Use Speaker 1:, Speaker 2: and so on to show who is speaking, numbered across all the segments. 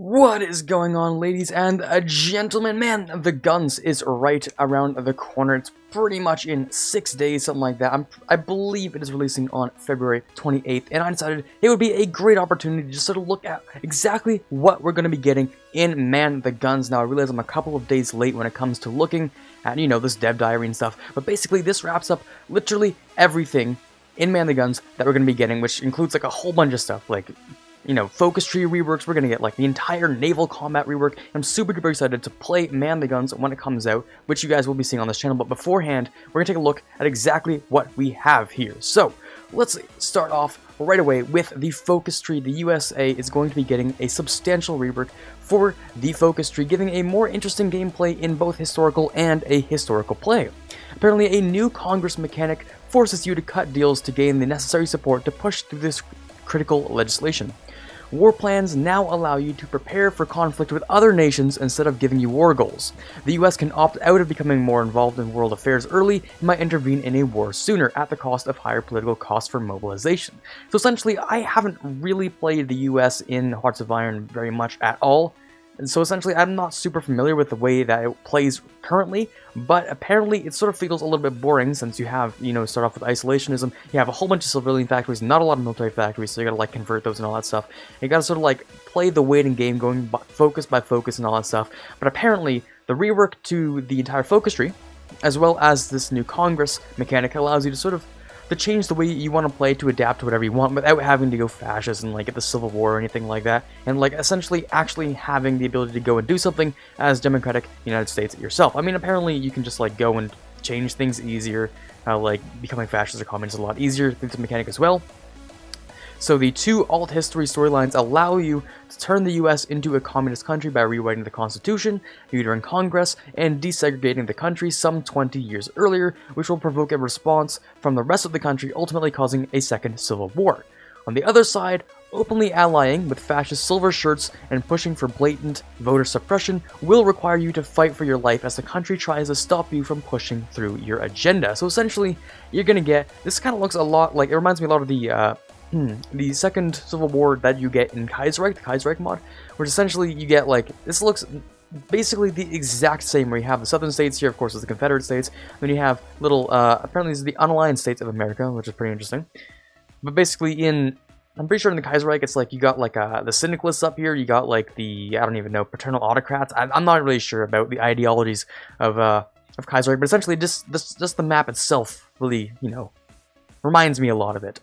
Speaker 1: What is going on, ladies and gentlemen? Man, the guns is right around the corner. It's pretty much in 6 days, something like that. I believe it is releasing on February 28th, and I decided it would be a great opportunity to just sort of look at exactly what we're going to be getting in Man the Guns. Now, I realize I'm a couple of days late when it comes to looking at, this dev diary and stuff, but basically this wraps up literally everything in Man the Guns that we're going to be getting, which includes like a whole bunch of stuff, like focus tree reworks. We're going to get like the entire naval combat rework. I'm super duper excited to play Man the Guns when it comes out, which you guys will be seeing on this channel. But beforehand, we're going to take a look at exactly what we have here. So let's start off right away with the focus tree. The USA is going to be getting a substantial rework for the focus tree, giving a more interesting gameplay in both historical and ahistorical play. Apparently, a new Congress mechanic forces you to cut deals to gain the necessary support to push through this critical legislation. War plans now allow you to prepare for conflict with other nations instead of giving you war goals. The US can opt out of becoming more involved in world affairs early and might intervene in a war sooner at the cost of higher political costs for mobilization. So essentially, I haven't really played the US in Hearts of Iron very much at all. And so essentially, I'm not super familiar with the way that it plays currently, but apparently it sort of feels a little bit boring since you have, start off with isolationism, you have a whole bunch of civilian factories, not a lot of military factories, so you gotta like convert those and all that stuff. You gotta sort of like play the waiting game, going focus by focus and all that stuff. But apparently, the rework to the entire focus tree, as well as this new Congress mechanic, allows you to sort of change the way you want to play to adapt to whatever you want without having to go fascist and like get the Civil War or anything like that, and like essentially actually having the ability to go and do something as democratic United States yourself. I mean, apparently you can just like go and change things easier, like becoming fascist or communist is a lot easier through the mechanic as well. So the two alt history storylines allow you to turn the US into a communist country by rewriting the Constitution, neutering Congress, and desegregating the country some 20 years earlier, which will provoke a response from the rest of the country, ultimately causing a second civil war. On the other side, openly allying with fascist silver shirts and pushing for blatant voter suppression will require you to fight for your life as the country tries to stop you from pushing through your agenda. So essentially, you're gonna get, this kind of looks a lot like, it reminds me a lot of the second Civil War that you get in Kaiserreich, the Kaiserreich mod, which essentially you get like, this looks basically the exact same, where you have the southern states here, of course, is the Confederate states, then you have little, apparently these are the unaligned states of America, which is pretty interesting. But basically I'm pretty sure in the Kaiserreich, it's like you got like the syndicalists up here, you got like the, I don't even know, paternal autocrats. I'm not really sure about the ideologies of Kaiserreich, but essentially just the map itself really, reminds me a lot of it.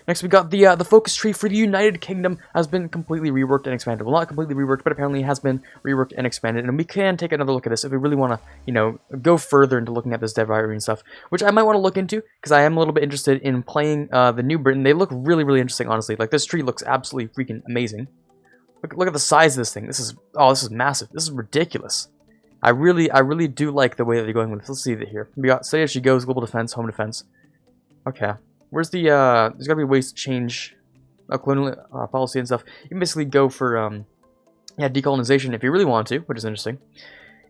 Speaker 1: Next, we got the focus tree for the United Kingdom has been completely reworked and expanded. Well, not completely reworked, but apparently it has been reworked and expanded. And we can take another look at this if we really want to, go further into looking at this dev diary and stuff, which I might want to look into because I am a little bit interested in playing the New Britain. They look really, really interesting, honestly. Like, this tree looks absolutely freaking amazing. Look at the size of this thing. This is massive. This is ridiculous. I really do like the way that they're going with this. Let's see it here. We got Steady as She Goes, Global Defense, Home Defense. Okay. Where's the, there's gotta be ways to change colonial policy and stuff. You can basically go for, decolonization if you really want to, which is interesting.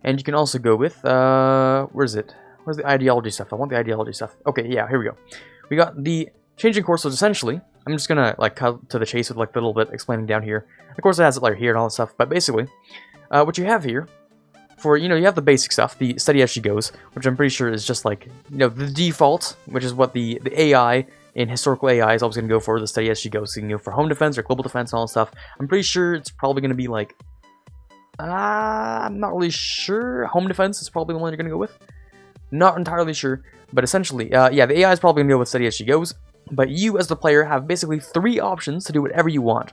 Speaker 1: And you can also go with, where's it? Where's the ideology stuff? I want the ideology stuff. Okay, yeah, here we go. We got the changing course, which essentially, I'm just gonna, like, cut to the chase with, like, a little bit explaining down here. Of course, it has it, like, here and all that stuff, but basically, what you have here, for, you have the basic stuff, the Steady as She Goes, which I'm pretty sure is just like, the default, which is what the AI in historical AI is always going to go for, the Steady as She Goes. So you can go for home defense or global defense and all that stuff. I'm pretty sure it's probably going to be like, I'm not really sure. Home defense is probably the one you're going to go with. Not entirely sure, but essentially, the AI is probably going to go with Steady as She Goes. But you, as the player, have basically 3 options to do whatever you want.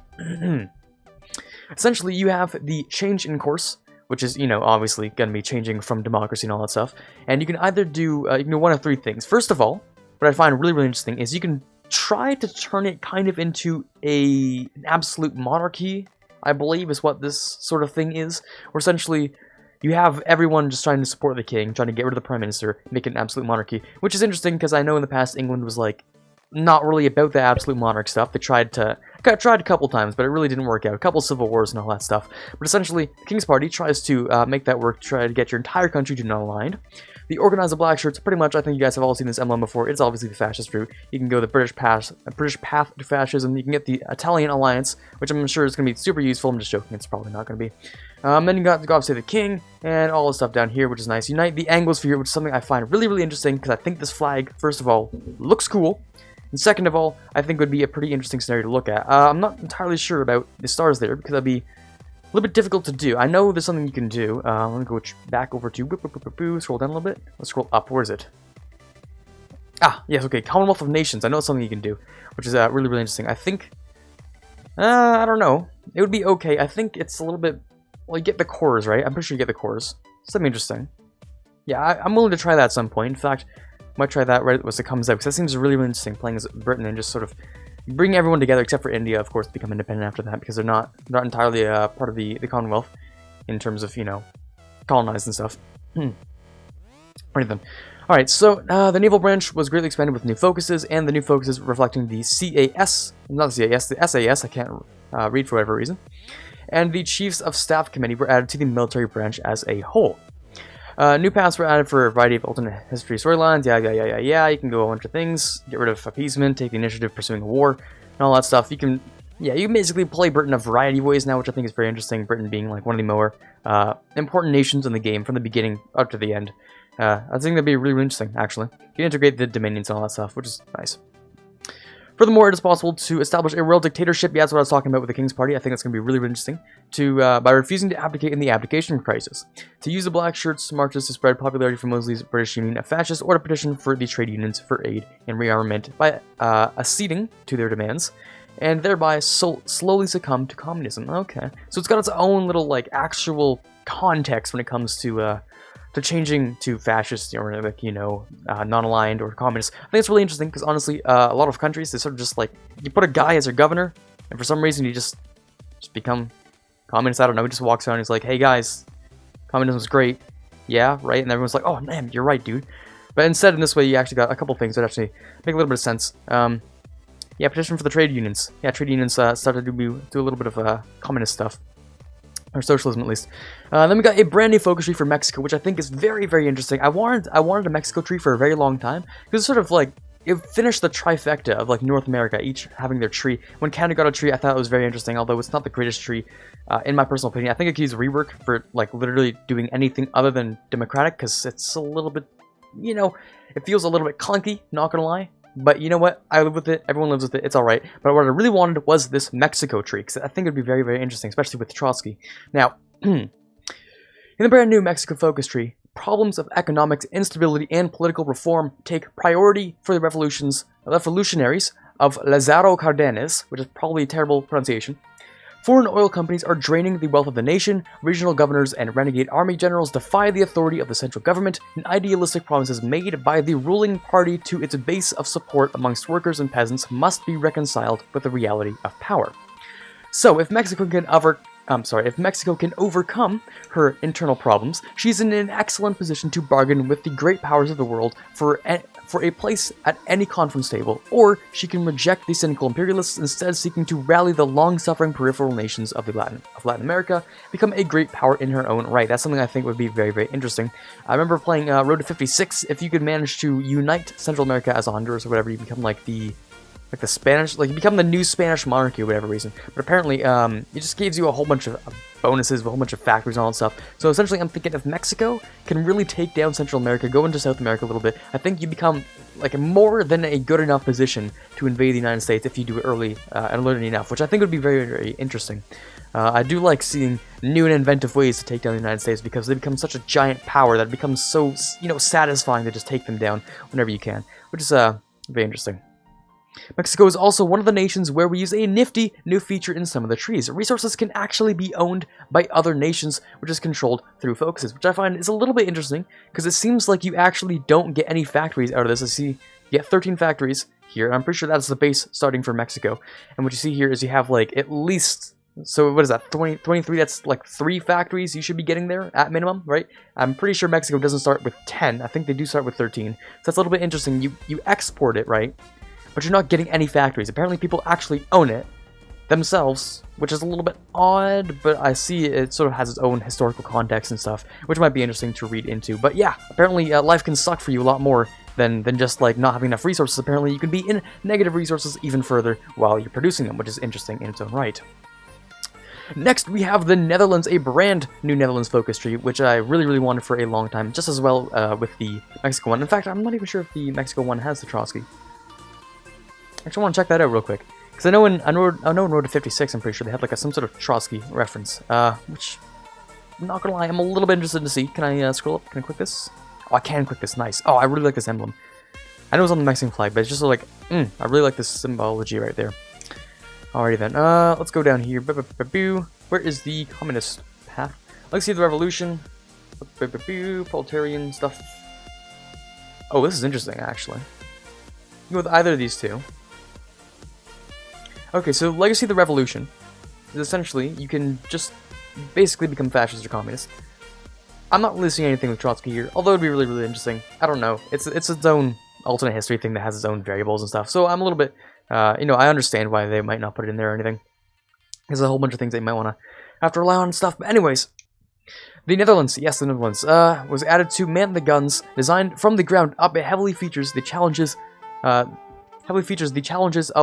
Speaker 1: Essentially, you have the change in course, which is, obviously going to be changing from democracy and all that stuff. And you can either do, you can do one of 3 things. First of all, what I find really, really interesting is you can try to turn it kind of into an absolute monarchy, I believe is what this sort of thing is. Where essentially, you have everyone just trying to support the king, trying to get rid of the prime minister, make it an absolute monarchy. Which is interesting, because I know in the past England was like, not really about the absolute monarch stuff. They tried a couple times, but it really didn't work out. A couple civil wars and all that stuff. But essentially, the King's Party tries to make that work, try to get your entire country to non-aligned. The Organized Black Shirts, pretty much, I think you guys have all seen this emblem before. It's obviously the fascist route. You can go the British path to fascism. You can get the Italian Alliance, which I'm sure is going to be super useful. I'm just joking. It's probably not going to be. Then you got obviously the King and all the stuff down here, which is nice. Unite the Anglosphere, which is something I find really, really interesting because I think this flag, first of all, looks cool. And second of all, I think would be a pretty interesting scenario to look at. I'm not entirely sure about the stars there because that'd be a little bit difficult to do. I know there's something you can do. Let me go back over to scroll down a little bit. Let's scroll up. Where is it? Ah, yes, okay. Commonwealth of Nations. I know it's something you can do, which is really, really interesting. I think, I don't know. It would be okay. I think it's a little bit, well, you get the cores, right? I'm pretty sure you get the cores. Something interesting. Yeah, I'm willing to try that at some point. In fact, I might try that right as it comes out, because that seems really, really interesting, playing as Britain and just sort of bring everyone together, except for India, of course, to become independent after that, because they're not entirely part of the Commonwealth in terms of, you know, colonized and stuff. Alright, so the naval branch was greatly expanded with new focuses, and the new focuses reflecting the CAS, not the CAS, the SAS, I can't read for whatever reason, and the Chiefs of Staff Committee were added to the military branch as a whole. New paths were added for a variety of alternate history storylines. You can go a bunch of things. Get rid of appeasement, take the initiative, pursuing a war, and all that stuff. You can basically play Britain a variety of ways now, which I think is very interesting. Britain being like one of the more important nations in the game from the beginning up to the end. I think that'd be really, really interesting, actually. You can integrate the dominions and all that stuff, which is nice. Furthermore, it is possible to establish a royal dictatorship. Yeah, that's what I was talking about with the King's Party. I think that's going to be really, really interesting. By refusing to abdicate in the abdication crisis. To use the black shirts marches to spread popularity for Mosley's British Union of Fascists, or to petition for the trade unions for aid and rearmament by acceding to their demands, and thereby slowly succumb to communism. Okay. So it's got its own little, like, actual context when it comes to changing to fascist or, like, you know, non-aligned or communist. I think it's really interesting because honestly, a lot of countries, they sort of just like, you put a guy as your governor, and for some reason you just become communist. I don't know, he just walks around and he's like, hey guys, communism's great. Yeah, right? And everyone's like, oh man, you're right, dude. But instead, in this way, you actually got a couple things that actually make a little bit of sense. Yeah, petition for the trade unions. Yeah, trade unions started to do a little bit of communist stuff. Or socialism, at least. Then we got a brand new focus tree for Mexico, which I think is very, very interesting. I wanted a Mexico tree for a very long time, because it's sort of like, it finished the trifecta of like North America, each having their tree. When Canada got a tree, I thought it was very interesting, although it's not the greatest tree, in my personal opinion. I think it could use rework for like literally doing anything other than democratic, because it's a little bit, you know, it feels a little bit clunky, not gonna lie. But you know what? I live with it. Everyone lives with it. It's alright. But what I really wanted was this Mexico tree, because I think it would be very, very interesting, especially with Trotsky. Now, in the brand new Mexico focus tree, problems of economics, instability, and political reform take priority for the revolutionaries of Lázaro Cárdenas, which is probably a terrible pronunciation. Foreign oil companies are draining the wealth of the nation, regional governors and renegade army generals defy the authority of the central government, and idealistic promises made by the ruling party to its base of support amongst workers and peasants must be reconciled with the reality of power. So, if Mexico can overcome her internal problems, she's in an excellent position to bargain with the great powers of the world for a place at any conference table, or she can reject the cynical imperialists, instead seeking to rally the long-suffering peripheral nations of Latin America, become a great power in her own right. That's something I think would be very, very interesting. I remember playing Road to 56. If you could manage to unite Central America as Honduras or whatever, you become like the Spanish, like you become the new Spanish monarchy or whatever reason. But apparently, it just gives you a whole bunch of bonuses, a whole bunch of factories and all that stuff. So essentially, I'm thinking if Mexico can really take down Central America, go into South America a little bit, I think you become like more than a good enough position to invade the United States if you do it early and early enough, which I think would be very, very interesting. I do like seeing new and inventive ways to take down the United States because they become such a giant power that it becomes so, you know, satisfying to just take them down whenever you can, which is very interesting. Mexico is also one of the nations where we use a nifty new feature in some of the trees. Resources can actually be owned by other nations, which is controlled through focuses, which I find is a little bit interesting, because it seems like you actually don't get any factories out of this. I see you get 13 factories here. I'm pretty sure that's the base starting for Mexico. And what you see here is you have like at least, so what is that, 23, that's like 3 factories you should be getting there at minimum, right? I'm pretty sure Mexico doesn't start with 10. I think they do start with 13. So that's a little bit interesting. You export it, right? But you're not getting any factories. Apparently people actually own it, themselves, which is a little bit odd, but I see it sort of has its own historical context and stuff, which might be interesting to read into. But yeah, apparently life can suck for you a lot more than just like not having enough resources. Apparently you can be in negative resources even further while you're producing them, which is interesting in its own right. Next, we have the Netherlands, a brand new Netherlands focus tree, which I really wanted for a long time, just as well with the Mexico one. In fact, I'm not even sure if the Mexico one has the Trotsky. Actually, I want to check that out real quick. Because I know in Road to 56, I'm pretty sure they had like some sort of Trotsky reference, which, I'm not gonna lie, I'm a little bit interested to see. Can I scroll up? Can I click this? Oh, I can click this. Nice. Oh, I really like this emblem. I know it's on the Mexican flag, but it's just like, I really like this symbology right there. Alrighty then, let's go down here. Where is the communist path? Let's see the revolution. Proletarian stuff. Oh, this is interesting, actually. You go with either of these two. Okay, so Legacy of the Revolution is essentially, you can just basically become fascist or communist. I'm not really seeing anything with Trotsky here, although it'd be really interesting. I don't know. It's its own alternate history thing that has its own variables and stuff, so I'm a little bit... you know, I understand why they might not put it in there or anything. There's a whole bunch of things they might want to have to rely on and stuff. But anyways, the Netherlands, yes, the Netherlands, was added to man the guns, designed from the ground up. It heavily features the challenges of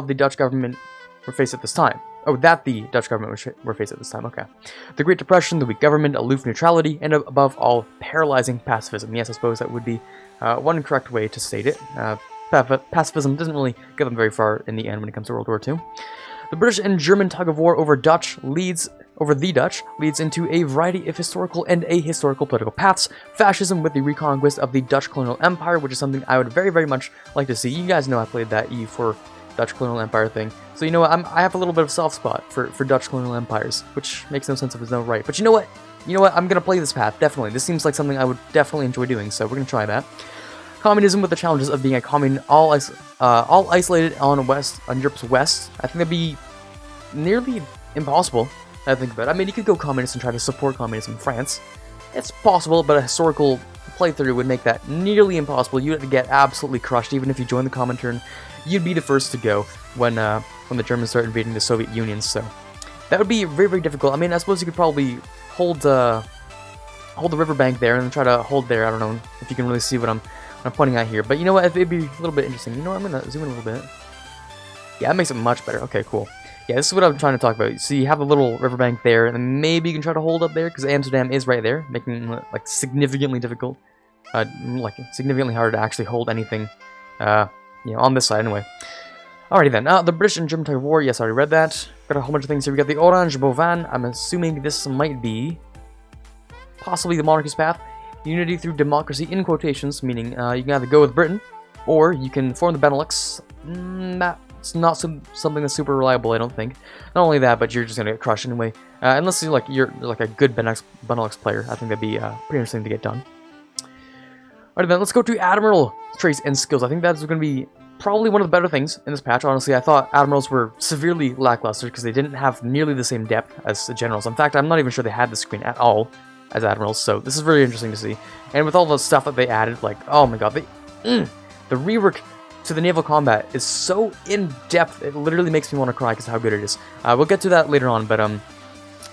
Speaker 1: the Dutch government were faced at this time. Oh, that the Dutch government were faced at this time, okay. The Great Depression, the weak government, aloof neutrality, and above all, paralyzing pacifism. Yes, I suppose that would be one correct way to state it. Pacifism doesn't really get them very far in the end when it comes to World War II. The British and German tug-of-war over the Dutch leads into a variety of historical and ahistorical political paths. Fascism with the reconquest of the Dutch colonial empire, which is something I would very much like to see. You guys know I played that E4 Dutch colonial empire thing. So you know what, I have a little bit of a soft spot for Dutch colonial empires, which makes no sense of its own right. But you know what? I'm gonna play this path, definitely. This seems like something I would definitely enjoy doing, so we're gonna try that. Communism with the challenges of being a commune all isolated on Europe's west. I think that'd be nearly impossible, I think about it. I mean, you could go communist and try to support communism in France. It's possible, but a historical playthrough would make that nearly impossible. You'd have to get absolutely crushed, even if you join the Comintern. You'd be the first to go when the Germans start invading the Soviet Union, so that would be very difficult. I mean, I suppose you could probably hold the riverbank there and then try to hold there. I don't know if you can really see what I'm pointing at here, but you know what, it'd be a little bit interesting. You know what, I'm gonna zoom in a little bit. Yeah, that makes it much better. Okay, cool. Yeah, this is what I'm trying to talk about. So you have a little riverbank there, and then maybe you can try to hold up there, because Amsterdam is right there, making it, like, significantly difficult. Like, significantly harder to actually hold anything, you know, on this side anyway. Alrighty then, the British and German tug of war, yes, I already read that. Got a whole bunch of things here. We got the Orange Bovan. I'm assuming this might be possibly the monarchy's path. Unity through democracy, in quotations, meaning you can either go with Britain, or you can form the Benelux. That's not something that's super reliable, I don't think. Not only that, but you're just gonna get crushed anyway. Unless you're like a good Benelux player, I think that'd be pretty interesting to get done. Alright then, let's go to Admiral traits and skills. I think that's gonna be probably one of the better things in this patch. Honestly, I thought Admirals were severely lackluster because they didn't have nearly the same depth as the Generals. In fact, I'm not even sure they had the screen at all as Admirals, so this is very interesting to see. And with all the stuff that they added, like, oh my god, the rework to the naval combat is so in-depth, it literally makes me want to cry because of how good it is. We'll get to that later on, but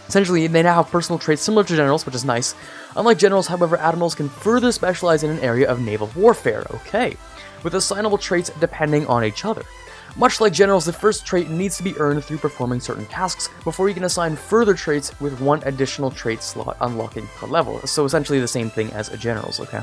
Speaker 1: essentially they now have personal traits similar to Generals, which is nice. Unlike Generals, however, Admirals can further specialize in an area of naval warfare, okay, with assignable traits depending on each other. Much like Generals, the first trait needs to be earned through performing certain tasks before you can assign further traits with one additional trait slot unlocking per level. So essentially the same thing as a Generals, okay?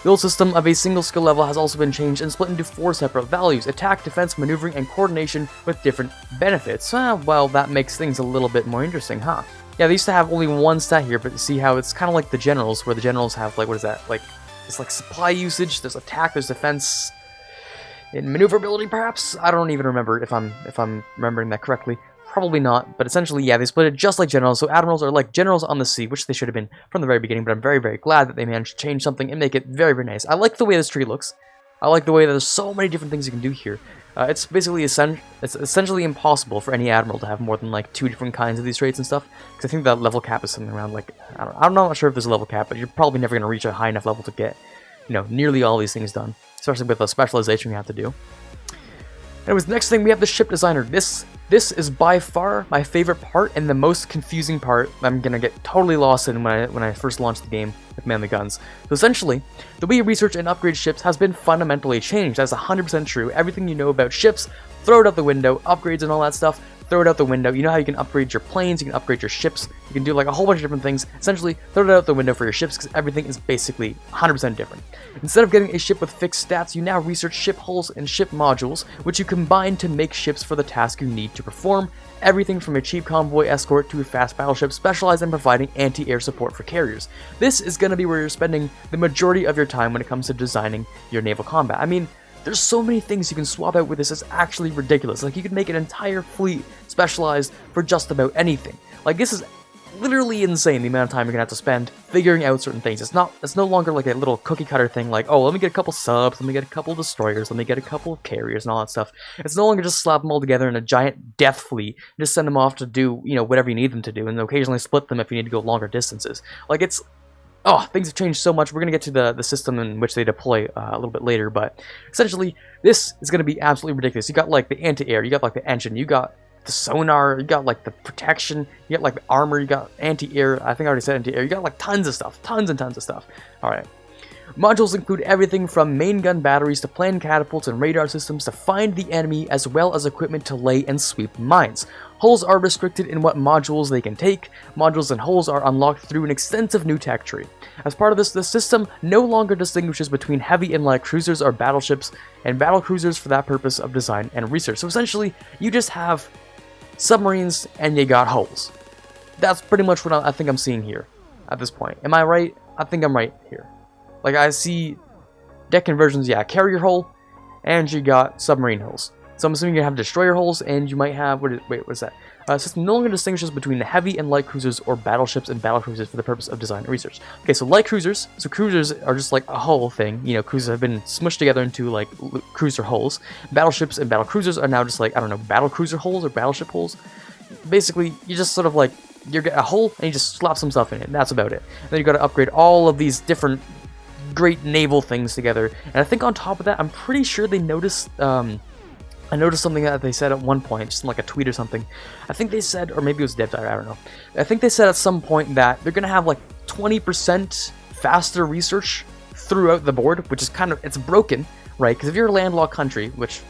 Speaker 1: The old system of a single skill level has also been changed and split into 4 separate values: attack, defense, maneuvering, and coordination with different benefits. Well, that makes things a little bit more interesting, huh? Yeah, they used to have only one stat here, but see how it's kind of like the Generals, where the Generals have, like, what is that? Like, it's like supply usage, there's attack, there's defense, and maneuverability, perhaps? I don't even remember if I'm remembering that correctly. Probably not, but essentially, yeah, they split it just like Generals, so Admirals are like Generals on the sea, which they should have been from the very beginning, but I'm very glad that they managed to change something and make it very nice. I like the way this tree looks. I like the way that there's so many different things you can do here. It's basically it's essentially impossible for any Admiral to have more than like 2 different kinds of these traits and stuff, because I think that level cap is something around like, I'm not sure if there's a level cap, but you're probably never going to reach a high enough level to get, you know, nearly all these things done, especially with the specialization you have to do. Anyways, next thing we have the ship designer. This is by far my favorite part and the most confusing part. I'm gonna get totally lost in when I first launched the game with Man the Guns. So essentially, the way you research and upgrade ships has been fundamentally changed. That's 100% true. Everything you know about ships, throw it out the window. Upgrades and all that stuff, throw it out the window. You know how you can upgrade your planes, you can upgrade your ships, you can do like a whole bunch of different things. Essentially, throw it out the window for your ships because everything is basically 100% different. Instead of getting a ship with fixed stats, you now research ship hulls and ship modules, which you combine to make ships for the task you need to perform. Everything from a cheap convoy escort to a fast battleship specialized in providing anti-air support for carriers. This is going to be where you're spending the majority of your time when it comes to designing your naval combat. I mean, there's so many things you can swap out with this, it's actually ridiculous. Like, you could make an entire fleet specialized for just about anything. Like, this is literally insane, the amount of time you're gonna have to spend figuring out certain things. It's no longer like a little cookie cutter thing like, oh, let me get a couple subs, let me get a couple destroyers, let me get a couple carriers and all that stuff. It's no longer just slap them all together in a giant death fleet, just send them off to do, you know, whatever you need them to do, and occasionally split them if you need to go longer distances. Like, it's... Oh, things have changed so much. We're going to get to the system in which they deploy a little bit later, but essentially, this is going to be absolutely ridiculous. You got, like, the anti-air, you got, like, the engine, you got the sonar, you got, like, the protection, you got, like, the armor, you got anti-air, I think I already said anti-air, you got, like, tons of stuff, tons and tons of stuff. Alright. Modules include everything from main gun batteries to planned catapults and radar systems to find the enemy, as well as equipment to lay and sweep mines. Hulls are restricted in what modules they can take. Modules and hulls are unlocked through an extensive new tech tree. As part of this, the system no longer distinguishes between heavy and light cruisers or battleships, and battle cruisers for that purpose of design and research. So essentially, you just have submarines and you got hulls. That's pretty much what I think I'm seeing here at this point. Am I right? I think I'm right here. Like, I see deck conversions, yeah, carrier hull, and you got submarine hulls. So I'm assuming you have destroyer hulls, and you might have, what's that? System no longer distinguishes between the heavy and light cruisers or battleships and battlecruisers for the purpose of design and research. Okay, so light cruisers, so cruisers are just like a hull thing. You know, cruisers have been smushed together into like cruiser hulls. Battleships and battlecruisers are now just like, I don't know, battlecruiser hulls or battleship hulls. Basically, you just sort of like, you get a hull and you just slap some stuff in it, and that's about it. And then you got to upgrade all of these different great naval things together. And I think on top of that, I'm pretty sure they noticed, I noticed something that they said at one point, just in like a tweet or something. I think they said, or maybe it was DevDire, I don't know. I think they said at some point that they're going to have like 20% faster research throughout the board, which is kind of, it's broken, right? Because if you're a landlocked country, which,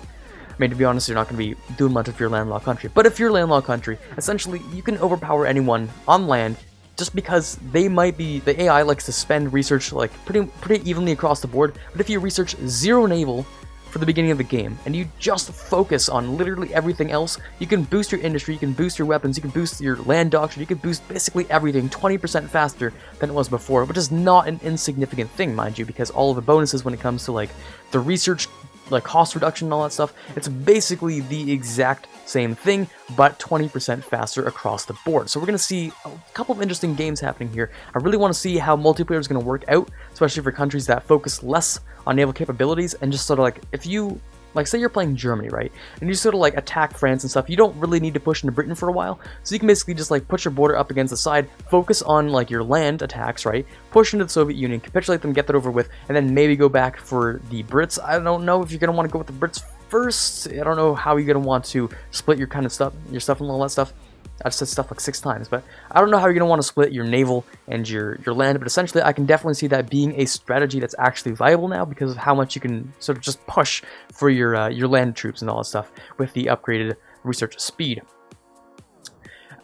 Speaker 1: I mean, to be honest, you're not going to be doing much if you're a landlocked country. But if you're a landlocked country, essentially, you can overpower anyone on land just because they might be, the AI likes to spend research like pretty evenly across the board. But if you research zero naval for the beginning of the game, and you just focus on literally everything else, you can boost your industry, you can boost your weapons, you can boost your land doctrine, you can boost basically everything 20% faster than it was before, which is not an insignificant thing, mind you, because all of the bonuses when it comes to like the research, like cost reduction and all that stuff, it's basically the exact same thing, but 20% faster across the board. So we're going to see a couple of interesting games happening here. I really want to see how multiplayer is going to work out, especially for countries that focus less on naval capabilities, and just sort of like, if you, like, say you're playing Germany, right, and you sort of like attack France and stuff, you don't really need to push into Britain for a while, so you can basically just like put your border up against the side, focus on like your land attacks, right, push into the Soviet Union, capitulate them, get that over with, and then maybe go back for the Brits. I don't know if you're going to want to go with the Brits first. I don't know how you're going to want to split your kind of stuff, your stuff and all that stuff. I've said stuff like 6 times, but I don't know how you're going to want to split your naval and your land, but essentially I can definitely see that being a strategy that's actually viable now because of how much you can sort of just push for your land troops and all that stuff with the upgraded research speed.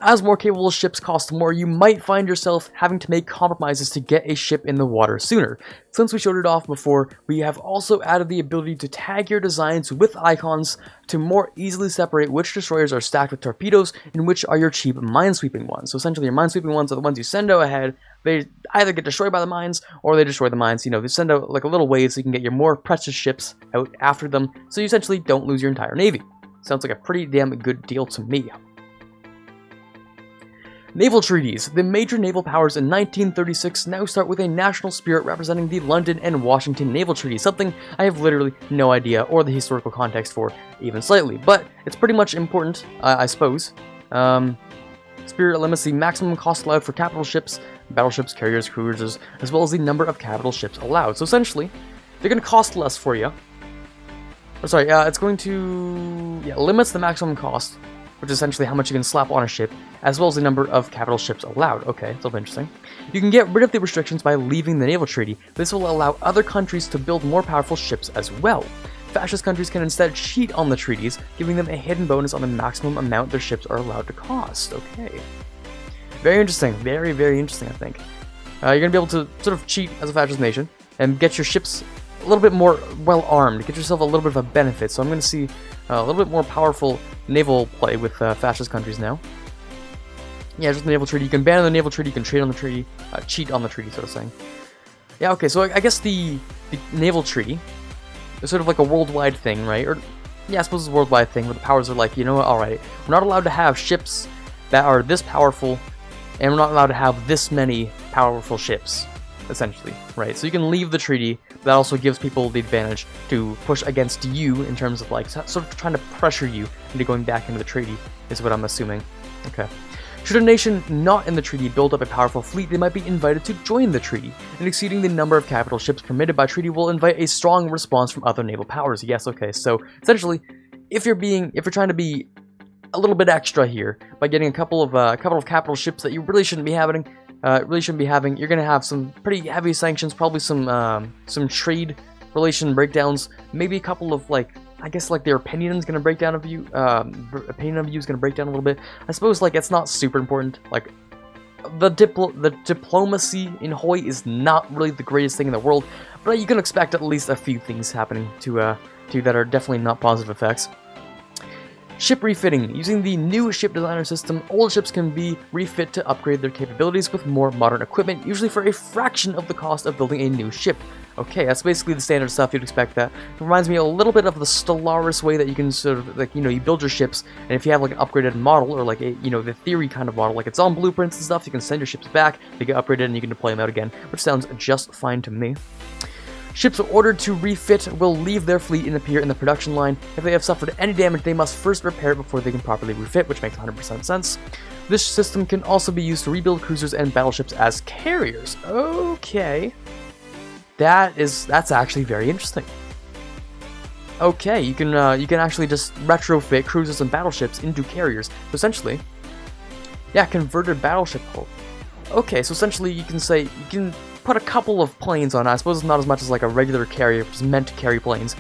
Speaker 1: As more capable ships cost more, you might find yourself having to make compromises to get a ship in the water sooner. Since we showed it off before, we have also added the ability to tag your designs with icons to more easily separate which destroyers are stacked with torpedoes and which are your cheap minesweeping ones. So essentially your minesweeping ones are the ones you send out ahead. They either get destroyed by the mines or they destroy the mines. You know, they send out like a little wave so you can get your more precious ships out after them, so you essentially don't lose your entire navy. Sounds like a pretty damn good deal to me. Naval treaties. The major naval powers in 1936 now start with a national spirit representing the London and Washington Naval Treaty, something I have literally no idea or the historical context for even slightly, but it's pretty much important, I suppose. Spirit limits the maximum cost allowed for capital ships, battleships, carriers, cruisers, as well as the number of capital ships allowed. So essentially, they're going to cost less for you, Or sorry, it's going to limits the maximum cost, which is essentially how much you can slap on a ship, as well as the number of capital ships allowed. Okay, that's a little interesting. You can get rid of the restrictions by leaving the naval treaty. This will allow other countries to build more powerful ships as well. Fascist countries can instead cheat on the treaties, giving them a hidden bonus on the maximum amount their ships are allowed to cost. Okay. Very interesting. Very, very interesting, I think. You're going to be able to sort of cheat as a fascist nation and get your ships a little bit more well-armed, get yourself a little bit of a benefit. So I'm going to see a little bit more powerful naval play with fascist countries now. Yeah, just the naval treaty. You can ban on the naval treaty, you can trade on the treaty, cheat on the treaty, sort of saying. Yeah, okay, so I guess the naval treaty is sort of like a worldwide thing, right? Or, yeah, I suppose it's a worldwide thing where the powers are like, you know what, alright, we're not allowed to have ships that are this powerful, and we're not allowed to have this many powerful ships, essentially, right? So you can leave the treaty, but that also gives people the advantage to push against you in terms of, like, sort of trying to pressure you into going back into the treaty, is what I'm assuming. Okay. Should a nation not in the treaty build up a powerful fleet, they might be invited to join the treaty, and exceeding the number of capital ships permitted by treaty will invite a strong response from other naval powers. Yes, okay, so essentially, if you're trying to be a little bit extra here by getting a couple of capital ships that you really shouldn't be having, you're gonna have some pretty heavy sanctions, probably some trade relation breakdowns, maybe a couple of, like, I guess, like, their opinion is gonna break down is gonna break down a little bit. I suppose, like, it's not super important. Like, the diplomacy in HOI is not really the greatest thing in the world, but you can expect at least a few things happening to you that are definitely not positive effects. Ship refitting. Using the new ship designer system, old ships can be refit to upgrade their capabilities with more modern equipment, usually for a fraction of the cost of building a new ship. Okay, that's basically the standard stuff you'd expect. That it reminds me a little bit of the Stellaris way that you can sort of, like, you know, you build your ships, and if you have like an upgraded model, or like a, you know, the theory kind of model, like it's on blueprints and stuff, you can send your ships back, they get upgraded, and you can deploy them out again, which sounds just fine to me. Ships ordered to refit will leave their fleet and appear in the production line. If they have suffered any damage, they must first repair it before they can properly refit, which makes 100% sense. This system can also be used to rebuild cruisers and battleships as carriers. Okay. That's actually very interesting. Okay, you can actually just retrofit cruisers and battleships into carriers. So essentially, yeah, converted battleship hull. Okay, so essentially you can put a couple of planes on it. I suppose it's not as much as like a regular carrier, which is meant to carry planes.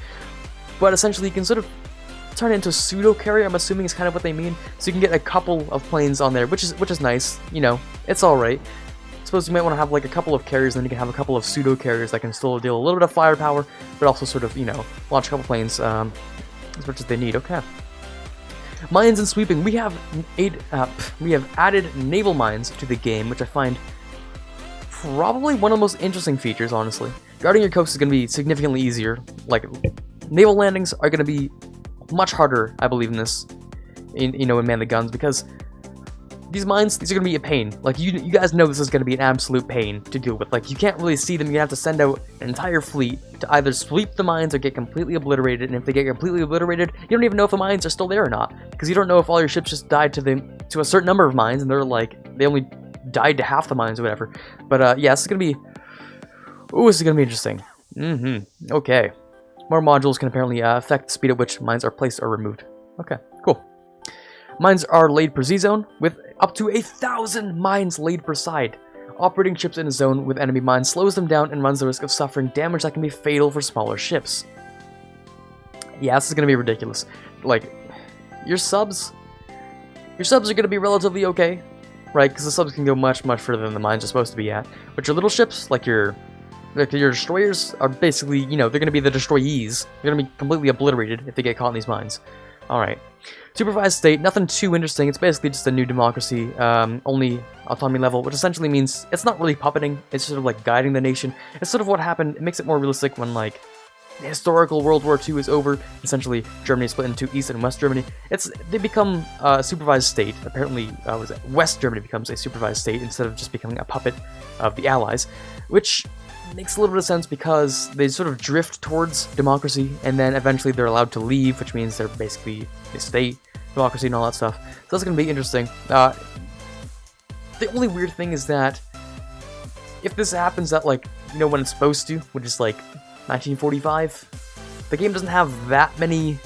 Speaker 1: But essentially you can sort of turn it into a pseudo carrier, I'm assuming is kind of what they mean. So you can get a couple of planes on there, which is nice, you know, it's alright. I suppose you might want to have like a couple of carriers, and then you can have a couple of pseudo carriers that can still deal a little bit of firepower, but also sort of, you know, launch a couple planes as much as they need. Okay. Mines and sweeping. We have added naval mines to the game, which I find probably one of the most interesting features, honestly. Guarding your coast is going to be significantly easier. Like, naval landings are going to be much harder, I believe, in this, in Man the Guns, because these mines, these are going to be a pain. Like, you guys know this is going to be an absolute pain to deal with. Like, you can't really see them. You have to send out an entire fleet to either sweep the mines or get completely obliterated. And if they get completely obliterated, you don't even know if the mines are still there or not, because you don't know if all your ships just died to a certain number of mines, and they're like, they only died to half the mines or whatever. But yeah, this is gonna be interesting. Okay. More modules can apparently affect the speed at which mines are placed or removed. Okay, cool. Mines are laid per Z-zone, with up to 1,000 mines laid per side. Operating ships in a zone with enemy mines slows them down and runs the risk of suffering damage that can be fatal for smaller ships. Yeah, this is gonna be ridiculous. Like, your subs are gonna be relatively okay, right? Because the subs can go much, much further than the mines are supposed to be at. But your little ships, like your destroyers, are basically, you know, they're gonna be the destroyees. They're gonna be completely obliterated if they get caught in these mines. Alright. Supervised state, nothing too interesting. It's basically just a new democracy, only autonomy level, which essentially means it's not really puppeting, it's sort of like guiding the nation. It's sort of what happened. It makes it more realistic when, like, the historical World War II is over. Essentially, Germany is split into East and West Germany. They become a supervised state. Apparently, West Germany becomes a supervised state instead of just becoming a puppet of the Allies, which makes a little bit of sense because they sort of drift towards democracy, and then eventually they're allowed to leave, which means they're basically a state, democracy, and all that stuff. So that's going to be interesting. The only weird thing is that if this happens at, like, you know, when it's supposed to, which is like 1945, the game doesn't have that many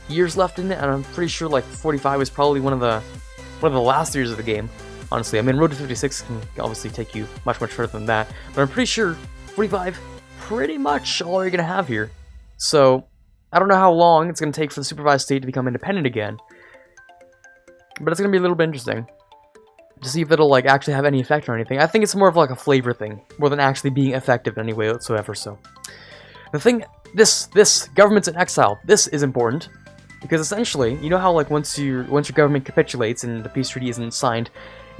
Speaker 1: years left in it, and I'm pretty sure like 45 is probably one of the last years of the game. Honestly, I mean, Road to 56 can obviously take you much further than that, but I'm pretty sure 45 pretty much all you're gonna have here. So I don't know how long it's gonna take for the supervised state to become independent again, but it's gonna be a little bit interesting to see if it'll like actually have any effect or anything. I think it's more of like a flavor thing more than actually being effective in any way whatsoever. So the thing, this government's in exile. This is important because essentially, you know how like once your government capitulates and the peace treaty isn't signed,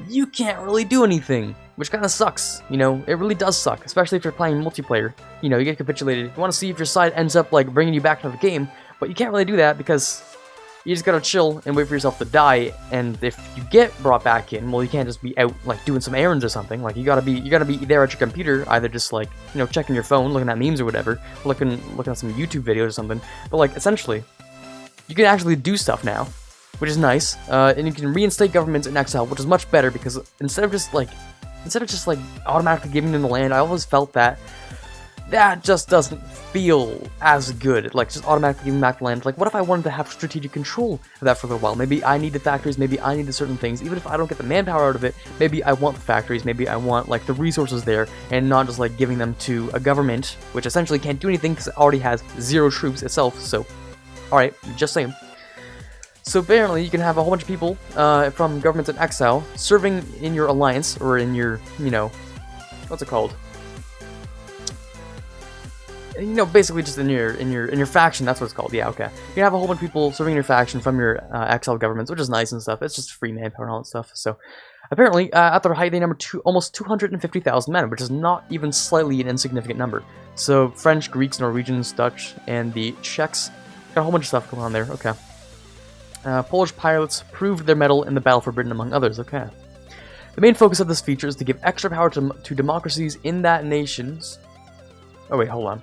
Speaker 1: you can't really do anything, which kind of sucks. You know, it really does suck, especially if you're playing multiplayer. You know, you get capitulated. You want to see if your side ends up like bringing you back to the game, but you can't really do that because you just gotta chill and wait for yourself to die. And if you get brought back in, well, you can't just be out like doing some errands or something. Like you gotta be there at your computer, either just like, you know, checking your phone, looking at memes or whatever, looking at some YouTube videos or something. But like essentially, you can actually do stuff now, which is nice, and you can reinstate governments in exile, which is much better because instead of just like automatically giving them the land, I always felt that just doesn't feel as good. Like just automatically giving back the land. Like what if I wanted to have strategic control of that for a little while? Maybe I need the factories, maybe I need the certain things. Even if I don't get the manpower out of it, maybe I want the factories, maybe I want like the resources there, and not just like giving them to a government, which essentially can't do anything because it already has 0 troops itself. So, alright, just saying. So apparently you can have a whole bunch of people from governments in exile serving in your alliance, or in your, you know, what's it called? You know, basically just in your faction. That's what it's called. Yeah, okay. You can have a whole bunch of people serving in your faction from your exiled governments, which is nice and stuff. It's just free manpower and all that stuff. So apparently, at their height, they number almost 250,000 men, which is not even slightly an insignificant number. So French, Greeks, Norwegians, Dutch, and the Czechs got a whole bunch of stuff going on there. Okay. Polish pilots proved their mettle in the battle for Britain, among others. Okay. The main focus of this feature is to give extra power to democracies in that nations. Oh wait, hold on.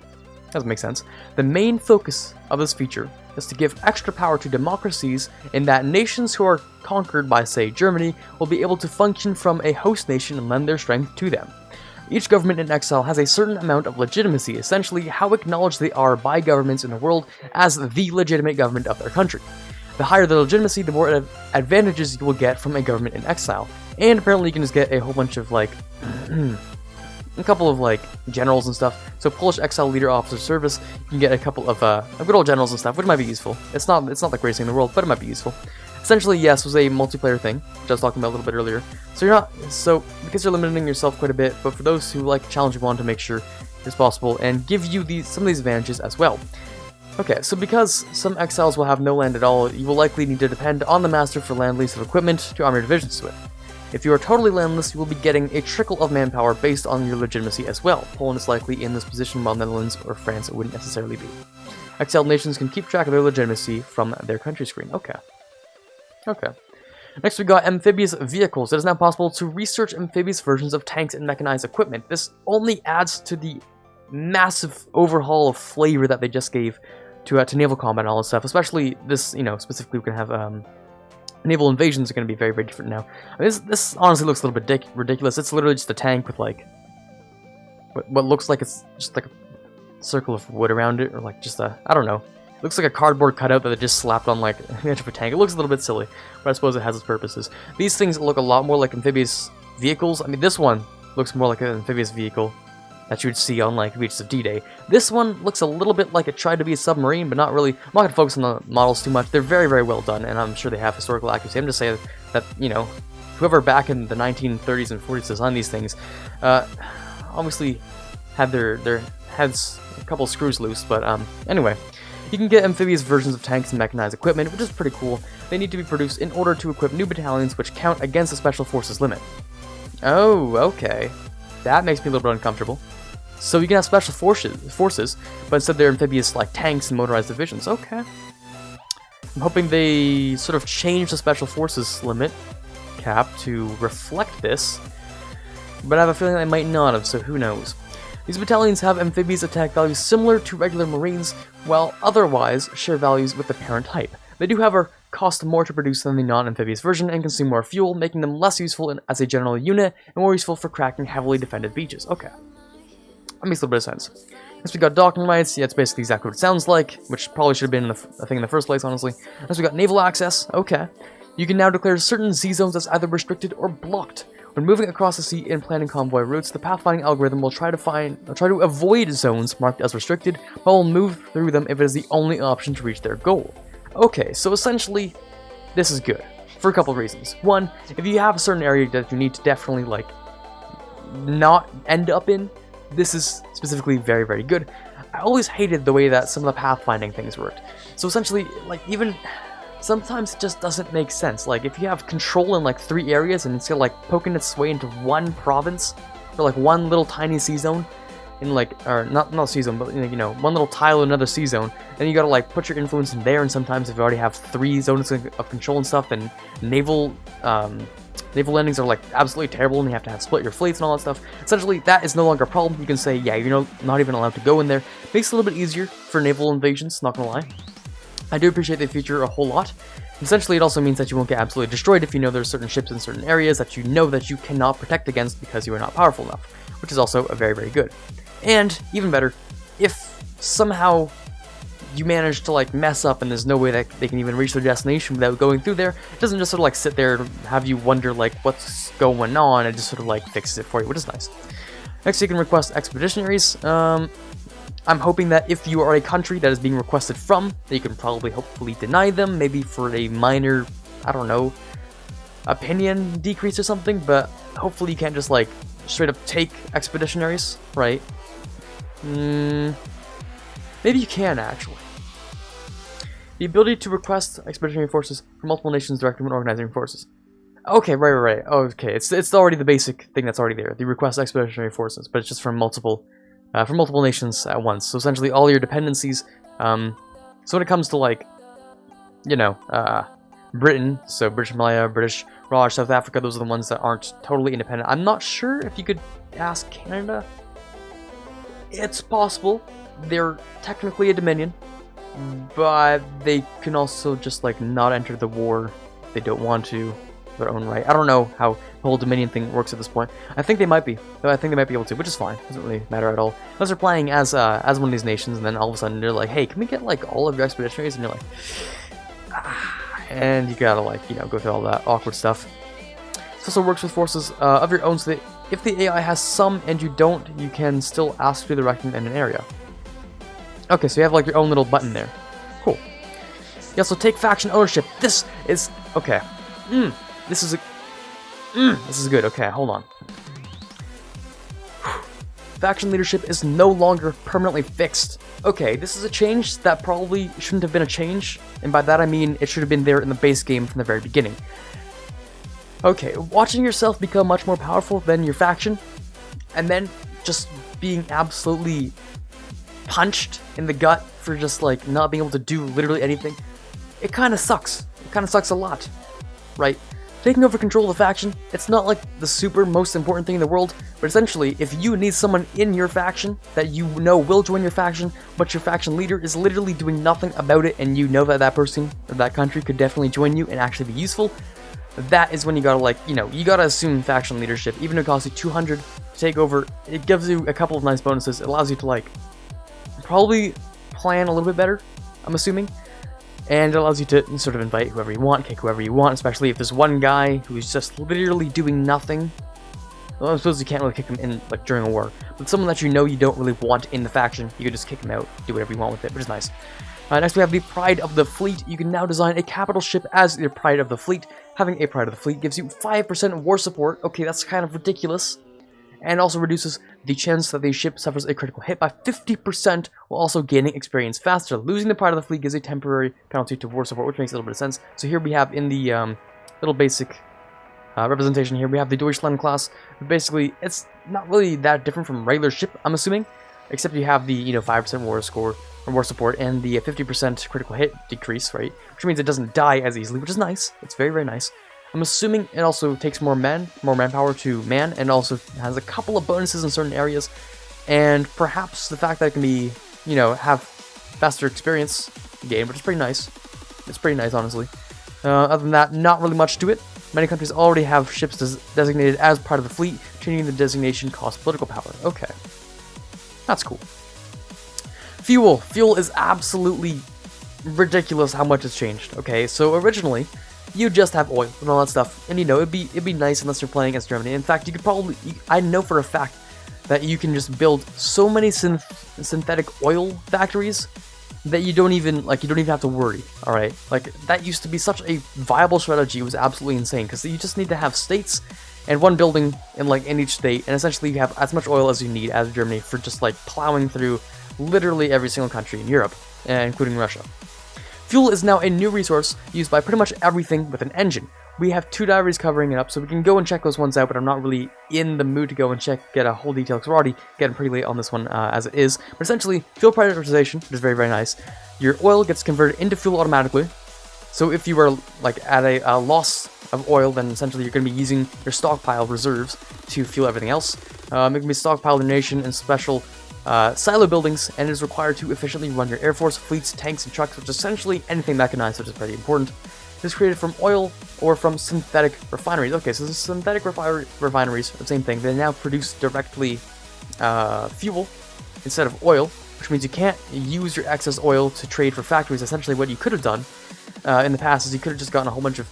Speaker 1: Doesn't make sense. The main focus of this feature is to give extra power to democracies in that nations who are conquered by, say, Germany, will be able to function from a host nation and lend their strength to them. Each government in exile has a certain amount of legitimacy, essentially how acknowledged they are by governments in the world as the legitimate government of their country. The higher the legitimacy, the more advantages you will get from a government in exile. And apparently you can just get a whole bunch of, like, a couple of, like, generals and stuff. So Polish exile leader officer service, you can get a couple of good old generals and stuff, which might be useful. It's not the greatest thing in the world, but it might be useful. Essentially, yes, was a multiplayer thing, which I was talking about a little bit earlier. So because you're limiting yourself quite a bit, but for those who like to challenge you, want to make sure it's possible and give you some of these advantages as well. Okay, so because some exiles will have no land at all, you will likely need to depend on the master for land lease of equipment to arm your divisions with. If you are totally landless, you will be getting a trickle of manpower based on your legitimacy as well. Poland is likely in this position, while Netherlands or France wouldn't necessarily be. Exiled nations can keep track of their legitimacy from their country screen. Okay. Okay. Next we got amphibious vehicles. It is now possible to research amphibious versions of tanks and mechanized equipment. This only adds to the massive overhaul of flavor that they just gave to naval combat and all this stuff. Especially this, you know, specifically we can have naval invasions are going to be very, very different now. I mean, this honestly looks a little bit ridiculous. It's literally just a tank with like what looks like it's just like a circle of wood around it, or like just a, I don't know. It looks like a cardboard cutout that they just slapped on like the edge of a tank. It looks a little bit silly, but I suppose it has its purposes. These things look a lot more like amphibious vehicles. I mean, this one looks more like an amphibious vehicle that you would see on like beaches of D-Day. This one looks a little bit like it tried to be a submarine, but not really. I'm not going to focus on the models too much. They're very, very well done, and I'm sure they have historical accuracy. I'm just saying that, you know, whoever back in the 1930s and 40s designed these things, obviously had their heads a couple screws loose, but anyway. You can get amphibious versions of tanks and mechanized equipment, which is pretty cool. They need to be produced in order to equip new battalions which count against the Special Forces limit. Oh, okay. That makes me a little bit uncomfortable. So you can have special forces, but instead they're amphibious like tanks and motorized divisions. Okay. I'm hoping they sort of change the Special Forces limit cap to reflect this, but I have a feeling they might not have, so who knows. These battalions have amphibious attack values similar to regular Marines, while otherwise share values with the parent type. They do, however, cost more to produce than the non-amphibious version and consume more fuel, making them less useful as a general unit and more useful for cracking heavily defended beaches. Okay. That makes a little bit of sense. Next we got docking rights. Yeah, it's basically exactly what it sounds like, which probably should have been a thing in the first place, honestly. Next we got naval access. Okay. You can now declare certain sea zones as either restricted or blocked. When moving across the sea and planning convoy routes, the pathfinding algorithm will try to avoid zones marked as restricted, but will move through them if it is the only option to reach their goal. Okay, so essentially, this is good for a couple of reasons. One, if you have a certain area that you need to definitely like not end up in, this is specifically very, very good. I always hated the way that some of the pathfinding things worked. So essentially, like even sometimes it just doesn't make sense. Like if you have control in like 3 areas and it's like poking its way into one province or like one little tiny sea zone in like, or not sea zone, but you know, one little tile in another sea zone, then you gotta like put your influence in there. And sometimes if you already have 3 zones of control and stuff, then naval landings are like absolutely terrible and you have to split your fleets and all that stuff. Essentially, that is no longer a problem. You can say, yeah, you're not even allowed to go in there. Makes it a little bit easier for naval invasions, not gonna lie. I do appreciate the feature a whole lot. Essentially, it also means that you won't get absolutely destroyed if you know there's certain ships in certain areas that you know that you cannot protect against because you are not powerful enough, which is also very, very good. And even better, if somehow you manage to like mess up and there's no way that they can even reach their destination without going through there, it doesn't just sort of like sit there and have you wonder like what's going on. It just sort of like fixes it for you, which is nice. Next, you can request expeditionaries. I'm hoping that if you are a country that is being requested from, that you can probably hopefully deny them, maybe for a minor, I don't know, opinion decrease or something, but hopefully you can't just like straight up take expeditionaries, right? Maybe you can actually. The ability to request expeditionary forces from multiple nations directly when organizing forces. Okay, right. Okay, it's already the basic thing that's already there. The request expeditionary forces, but it's just from multiple nations at once. So essentially, all your dependencies. So when it comes to like, you know, Britain, so British Malaya, British Raj, South Africa, those are the ones that aren't totally independent. I'm not sure if you could ask Canada. It's possible. They're technically a dominion, but they can also just like not enter the war if they don't want to, their own right. I don't know how the whole dominion thing works at this point. I think they might be, though. I think they might be able to, which is fine. Doesn't really matter at all. Unless they're playing as one of these nations, and then all of a sudden they're like, "Hey, can we get like all of your expeditionaries?" And you're like, and you gotta like go through all that awkward stuff. This also works with forces of your own, so that if the AI has some and you don't, you can still ask to be directed in an area. Okay, so you have like your own little button there. Cool. You also take faction ownership. This is okay. This is good. Okay, hold on. Faction leadership is no longer permanently fixed. Okay, this is a change that probably shouldn't have been a change, and by that I mean it should have been there in the base game from the very beginning. Okay, watching yourself become much more powerful than your faction, and then just being absolutely punched in the gut for just like not being able to do literally anything, it kind of sucks. It kind of sucks a lot, right? Taking over control of the faction, it's not like the super most important thing in the world, but essentially, if you need someone in your faction that you know will join your faction, but your faction leader is literally doing nothing about it, and you know that that person or that country could definitely join you and actually be useful, that is when you gotta like, you gotta assume faction leadership. Even if it costs you 200 to take over, it gives you a couple of nice bonuses. It allows you to like probably plan a little bit better, I'm assuming. And it allows you to sort of invite whoever you want, kick whoever you want, especially if there's one guy who's just literally doing nothing. Well, I suppose you can't really kick him in like during a war, but someone that you know you don't really want in the faction, you can just kick him out, do whatever you want with it, which is nice. Next we have the Pride of the Fleet. You can now design a capital ship as your Pride of the Fleet. Having a Pride of the Fleet gives you 5% war support. Okay, that's kind of ridiculous. And also reduces the chance that the ship suffers a critical hit by 50%, while also gaining experience faster. Losing the Pride of the Fleet gives a temporary penalty to war support, which makes a little bit of sense. So here we have in the little basic representation here, we have the Deutschland class. Basically, it's not really that different from regular ship, I'm assuming, except you have the 5% war score or war support and the 50% critical hit decrease, right? Which means it doesn't die as easily, which is nice. It's very, very nice. I'm assuming it also takes more manpower to man, and also has a couple of bonuses in certain areas, and perhaps the fact that it can be, have faster experience gain, which is pretty nice. It's pretty nice, honestly. Other than that, not really much to it. Many countries already have ships designated as part of the fleet. Changing the designation costs political power. Okay. That's cool. Fuel. Fuel is absolutely ridiculous how much it's changed. Okay, so originally, you just have oil and all that stuff, and you know, it'd be nice unless you're playing against Germany. In fact, you could probably, I know for a fact that you can just build so many synthetic oil factories that you don't even have to worry. All right, like that used to be such a viable strategy. It was absolutely insane because you just need to have states and one building in each state, and essentially you have as much oil as you need as Germany for just like plowing through literally every single country in Europe, including Russia. Fuel is now a new resource used by pretty much everything with an engine. We have 2 diaries covering it up, so we can go and check those ones out, but I'm not really in the mood to go and get a whole detail, because we're already getting pretty late on this one as it is. But essentially, fuel prioritization, which is very, very nice. Your oil gets converted into fuel automatically, so if you are like at a loss of oil, then essentially you're going to be using your stockpile reserves to fuel everything else. It can be stockpiled in nation in special silo buildings, and it is required to efficiently run your air force, fleets, tanks, and trucks, which is essentially anything mechanized, which is very important. It is created from oil or from synthetic refineries. Okay, so the synthetic refineries are the same thing. They now produce directly fuel instead of oil, which means you can't use your excess oil to trade for factories. Essentially, what you could have done in the past is you could have just gotten a whole bunch of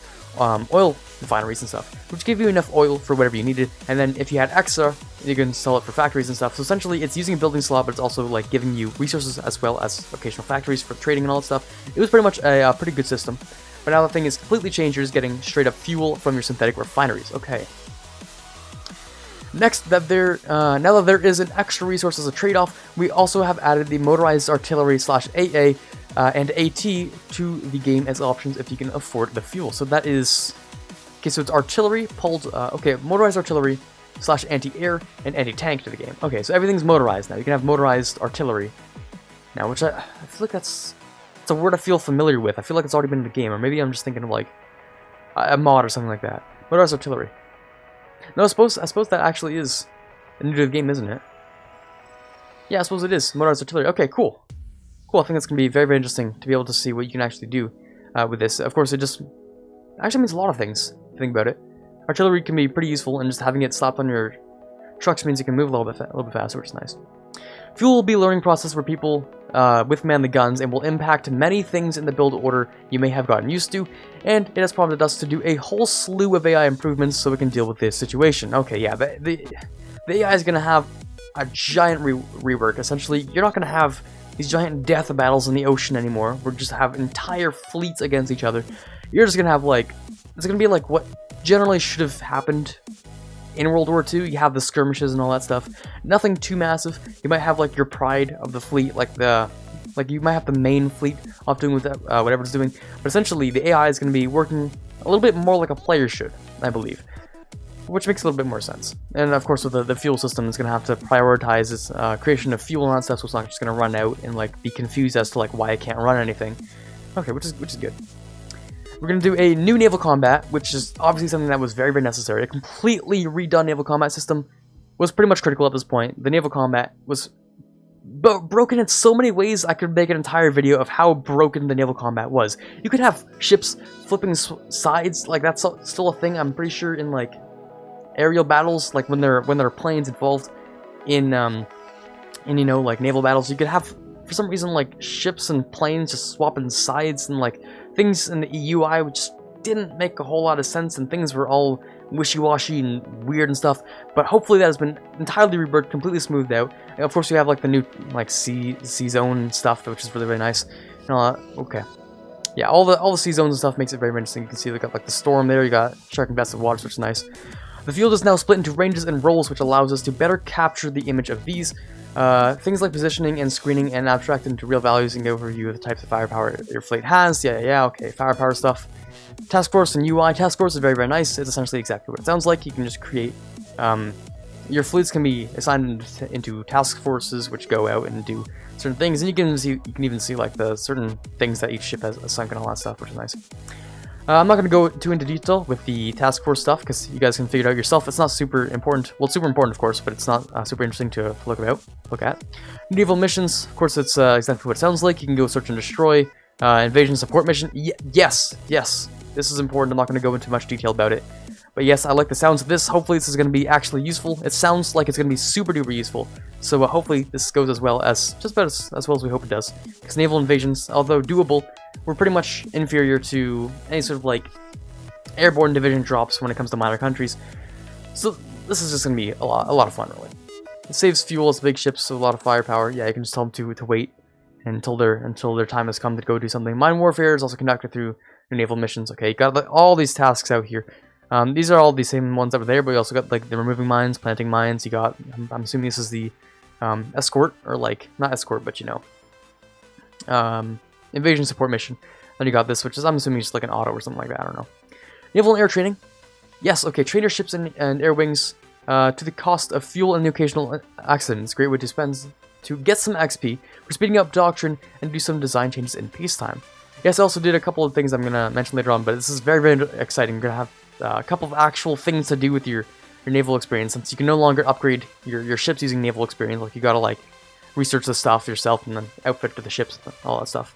Speaker 1: oil refineries and stuff, which give you enough oil for whatever you needed, and then if you had extra, you can sell it for factories and stuff. So essentially, it's using a building slot, but it's also like giving you resources as well as occasional factories for trading and all that stuff. It was pretty much a pretty good system, but now the thing is completely changed. You're just getting straight up fuel from your synthetic refineries. Okay. Next, now that there is an extra resource as a trade-off, we also have added the motorized artillery /AA and AT to the game as options if you can afford the fuel. So that is, okay, so it's artillery pulled, okay, motorized artillery / anti-air and anti-tank to the game. Okay, so everything's motorized now. You can have motorized artillery now, which I feel like it's a word I feel familiar with. I feel like it's already been in the game, or maybe I'm just thinking of like a mod or something like that. Motorized artillery. No, I suppose that actually is new to the game, isn't it? Yeah, I suppose it is. Motorized artillery. Okay, cool. Cool, I think that's going to be very, very interesting to be able to see what you can actually do with this. Of course, it just actually means a lot of things, if you think about it. Artillery can be pretty useful, and just having it slapped on your trucks means you can move a little bit faster, which is nice. Fuel will be a learning process where people with-man the guns and will impact many things in the build order you may have gotten used to, and it has prompted us to do a whole slew of AI improvements so we can deal with this situation. Okay, yeah, the AI is going to have a giant rework. Essentially, you're not going to have these giant death battles in the ocean anymore. We're just have entire fleets against each other. You're just going to have like, it's going to be like what generally should have happened in World War II. You have the skirmishes and all that stuff. Nothing too massive. You might have like your pride of the fleet, like you might have the main fleet off doing with whatever it's doing. But essentially, the AI is going to be working a little bit more like a player should, I believe, which makes a little bit more sense. And of course, with the fuel system, it's going to have to prioritize its creation of fuel and that stuff, so it's not just going to run out and like be confused as to like why it can't run anything. Okay, which is good. We're going to do a new naval combat, which is obviously something that was very, very necessary. A completely redone naval combat system was pretty much critical at this point. The naval combat was broken in so many ways. I could make an entire video of how broken the naval combat was. You could have ships flipping sides, like that's still a thing, I'm pretty sure, in like aerial battles, like when there are planes involved in you know, like naval battles. You could have, for some reason, like ships and planes just swapping sides, and like things in the UI which just didn't make a whole lot of sense, and things were all wishy-washy and weird and stuff. But hopefully that has been entirely reworked, completely smoothed out. And of course, we have like the new like sea zone stuff, which is really, really nice. And all that. Okay, yeah, all the sea zones and stuff makes it very, very interesting. You can see they got like the storm there. You got shark infested waters, which is nice. The field is now split into ranges and roles, which allows us to better capture the image of these. Things like positioning and screening and abstract into real values and overview of the types of firepower your fleet has. Yeah, okay, firepower stuff. Task force and UI. Task force is very, very nice. It's essentially exactly what it sounds like. You can just create, your fleets can be assigned into task forces, which go out and do certain things, and you can even see like the certain things that each ship has sunk and all that stuff, which is nice. I'm not going to go too into detail with the task force stuff, because you guys can figure it out yourself. It's not super important. Well, it's super important, of course, but it's not super interesting to look at. Naval missions, of course, it's exactly what it sounds like. You can go search and destroy. Invasion support mission. Yes. This is important. I'm not going to go into much detail about it. But yes, I like the sounds of this. Hopefully this is going to be actually useful. It sounds like it's going to be super duper useful. So hopefully this goes as well as, just about as well as we hope it does. Because naval invasions, although doable, were pretty much inferior to any sort of like airborne division drops when it comes to minor countries. So this is just going to be a lot of fun, really. It saves fuel as big ships, so a lot of firepower. Yeah, you can just tell them to wait until their time has come to go do something. Mine warfare is also conducted through your naval missions. Okay, you got all these tasks out here. These are all the same ones that were there, but you also got like the removing mines, planting mines. You got, I'm assuming this is the escort, or like, not escort, but you know, invasion support mission. Then you got this, which is, I'm assuming, just like an auto or something like that. I don't know. Naval and air training. Yes, okay, train your ships and air wings to the cost of fuel and the occasional accidents. Great way to spend to get some XP for speeding up doctrine and do some design changes in peacetime. Yes, I also did a couple of things I'm gonna mention later on, but this is very, very exciting. You're gonna have a couple of actual things to do with your naval experience, since you can no longer upgrade your ships using naval experience. Like, you gotta like research the stuff yourself and then outfit for the ships and all that stuff.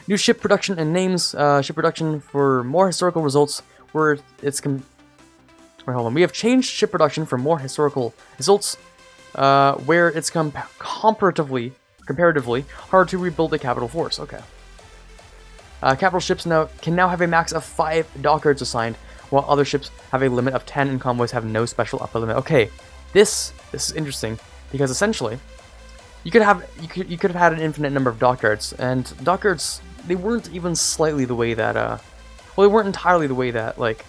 Speaker 1: New ship production and names. Ship production for more historical results where it's hold on. We have changed ship production for more historical results where it's comparatively hard to rebuild a capital force. Okay. Capital ships can now have a max of 5 dockyards assigned, while other ships have a limit of 10 and convoys have no special upper limit. Okay, this is interesting because essentially you could have had an infinite number of dockyards, and dockyards, they weren't even slightly the way that well, they weren't entirely the way that like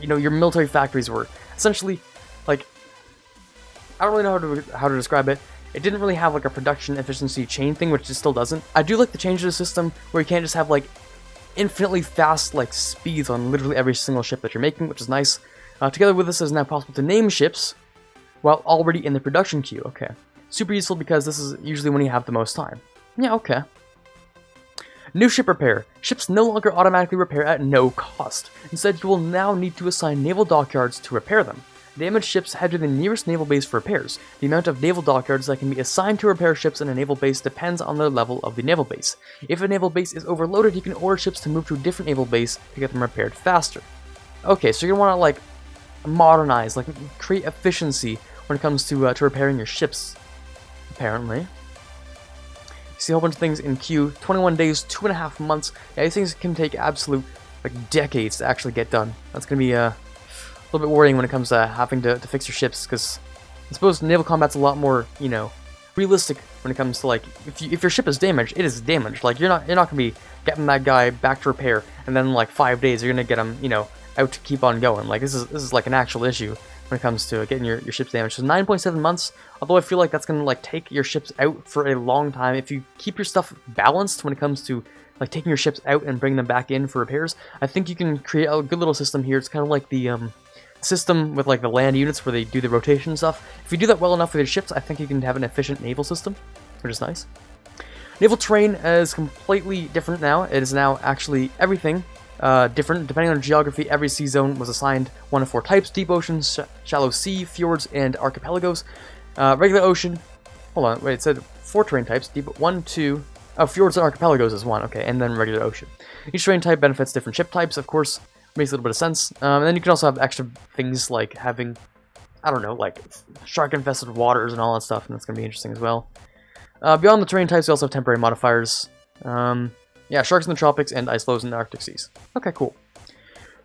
Speaker 1: you know, your military factories were. Essentially, like, I don't really know how to describe it. It didn't really have like a production efficiency chain thing, which it still doesn't. I do like the change to the system where you can't just have like infinitely fast like speeds on literally every single ship that you're making, which is nice. Together with this, it is now possible to name ships while already in the production queue. Okay, super useful because this is usually when you have the most time. Yeah, okay. New ship repair. Ships no longer automatically repair at no cost. Instead, you will now need to assign naval dockyards to repair them. Damaged ships head to the nearest naval base for repairs. The amount of naval dockyards that can be assigned to repair ships in a naval base depends on the level of the naval base. If a naval base is overloaded, you can order ships to move to a different naval base to get them repaired faster. Okay, so you're gonna want to like modernize, like create efficiency when it comes to repairing your ships. Apparently, you see a whole bunch of things in queue. 21 days, 2.5 months. Yeah, these things can take absolute like decades to actually get done. That's gonna be a little bit worrying when it comes to having to fix your ships, because I suppose naval combat's a lot more, you know, realistic when it comes to like if your ship is damaged, it is damaged. Like you're not gonna be getting that guy back to repair and then in like 5 days you're gonna get him, you know, out to keep on going. Like this is like an actual issue when it comes to getting your ships damaged. So 9.7 months, although I feel like that's gonna like take your ships out for a long time. If you keep your stuff balanced when it comes to like taking your ships out and bringing them back in for repairs, I think you can create a good little system here. It's kind of like the system with like the land units where they do the rotation and stuff. If you do that well enough with your ships, I think you can have an efficient naval system, which is nice. Naval terrain is completely different now. It is now actually everything different depending on geography. Every sea zone was assigned 1 of 4 types: deep ocean, shallow sea, fjords, and archipelagos. Regular ocean, hold on, wait, it said 4 terrain types: deep 1, 2, oh, fjords and archipelagos is 1, okay, and then regular ocean. Each terrain type benefits different ship types, of course. Makes a little bit of sense. And then you can also have extra things like having, I don't know, like shark-infested waters and all that stuff, and that's going to be interesting as well. Beyond the terrain types, we also have temporary modifiers. Yeah, sharks in the tropics and ice floes in the Arctic seas. Okay, cool.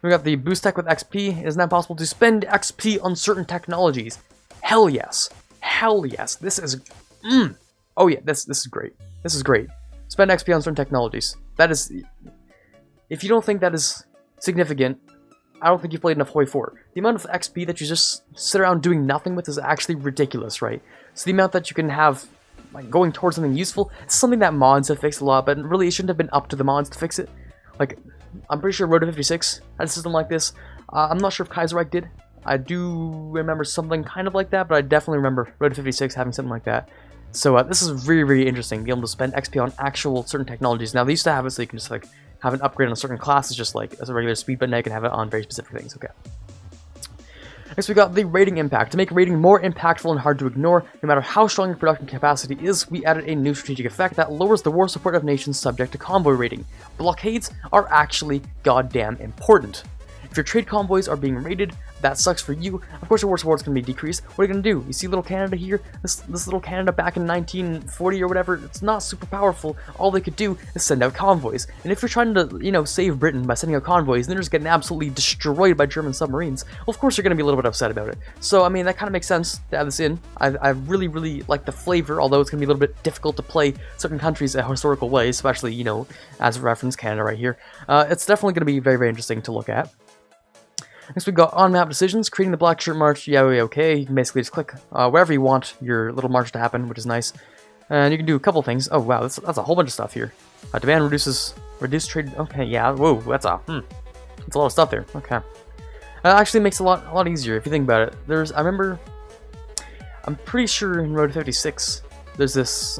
Speaker 1: We got the boost tech with XP. It is now possible to spend XP on certain technologies. Hell yes. Hell yes. This is... Oh yeah, this is great. This is great. Spend XP on certain technologies. That is... If you don't think that is significant, I don't think you've played enough HOI4. The amount of XP that you just sit around doing nothing with is actually ridiculous, right? So the amount that you can have like going towards something useful, it's something that mods have fixed a lot, but really it shouldn't have been up to the mods to fix it. Like, I'm pretty sure Rota 56 had a system like this. I'm not sure if Kaiserreich did. I do remember something kind of like that, but I definitely remember Rota 56 having something like that. So this is really, really interesting, being able to spend XP on actual certain technologies. Now, they used to have it so you can just like have an upgrade on a certain class. It's just like as a regular speed, but now you can have it on very specific things. Okay. Next, we got the raiding impact. To make raiding more impactful and hard to ignore, no matter how strong your production capacity is, we added a new strategic effect that lowers the war support of nations subject to convoy raiding. Blockades are actually goddamn important. If your trade convoys are being raided, that sucks for you. Of course, your war support is going to be decreased. What are you going to do? You see little Canada here? This little Canada back in 1940 or whatever, it's not super powerful. All they could do is send out convoys. And if you're trying to, you know, save Britain by sending out convoys, then they're just getting absolutely destroyed by German submarines. Well, of course, you're going to be a little bit upset about it. So, I mean, that kind of makes sense to add this in. I really like the flavor, although it's going to be a little bit difficult to play certain countries a historical way, especially, you know, as a reference, Canada right here. It's definitely going to be very interesting to look at. Next we've got on-map decisions, creating the black shirt march, yeah, okay, you can basically just click wherever you want your little march to happen, which is nice. And you can do a couple things. Oh wow, that's a whole bunch of stuff here. Demand reduce trade, okay, yeah, whoa, that's a lot of stuff there, okay. Actually makes it a lot easier if you think about it. I'm pretty sure in Road 56, there's this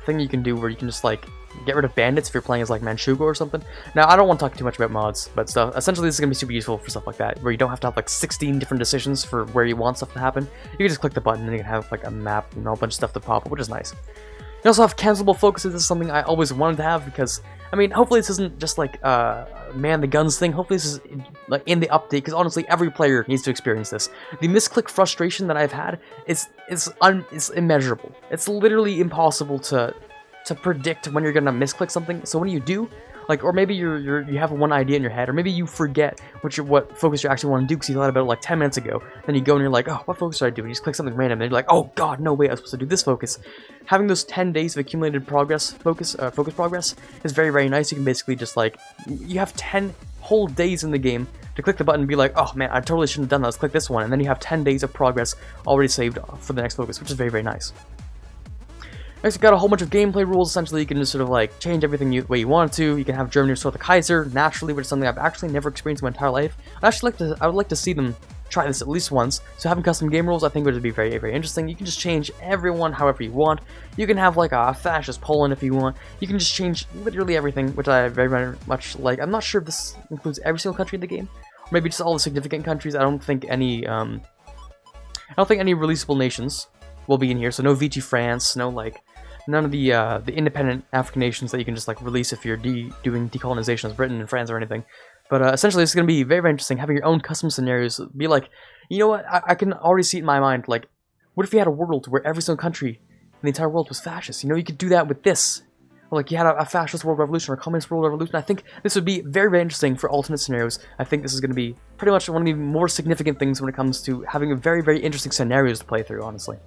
Speaker 1: thing you can do where you can just like get rid of bandits if you're playing as like Manchukuo or something. Now, I don't want to talk too much about mods, but stuff. Essentially, this is going to be super useful for stuff like that, where you don't have to have like 16 different decisions for where you want stuff to happen. You can just click the button and you can have like a map and a whole bunch of stuff to pop up, which is nice. You also have cancelable focuses. This is something I always wanted to have because, I mean, hopefully this isn't just like man the guns thing. Hopefully this is like in the update, because honestly, every player needs to experience this. The misclick frustration that I've had is immeasurable. It's literally impossible to predict when you're gonna misclick something. So when you do, like, or maybe you have one idea in your head, or maybe you forget what focus you actually want to do because you thought about it like 10 minutes ago. Then you go and you're like, oh, what focus should I do? And you just click something random, and you're like, oh god, no way, I was supposed to do this focus. Having those 10 days of accumulated focus progress is very nice. You can basically just like, you have 10 whole days in the game to click the button and be like, oh man, I totally shouldn't have done that. Let's click this one, and then you have 10 days of progress already saved for the next focus, which is very nice. Next, we've got a whole bunch of gameplay rules. Essentially, you can just sort of like change everything the way you want to. You can have Germany restore the Kaiser naturally, which is something I've actually never experienced in my entire life. I would like to see them try this at least once. So having custom game rules, I think, would be very interesting. You can just change everyone however you want. You can have like a fascist Poland if you want. You can just change literally everything, which I very much like. I'm not sure if this includes every single country in the game, or maybe just all the significant countries. I don't think any releasable nations will be in here. So no Vichy France, no like. None of the independent African nations that you can just like release if you're doing decolonization as Britain and France or anything. But essentially, this is going to be very interesting. Having your own custom scenarios, be like, you know what? I can already see it in my mind. Like, what if you had a world where every single country in the entire world was fascist? You know, you could do that with this. Or like you had a fascist world revolution or a communist world revolution. I think this would be very interesting for alternate scenarios. I think this is going to be pretty much one of the more significant things when it comes to having a very interesting scenarios to play through, honestly.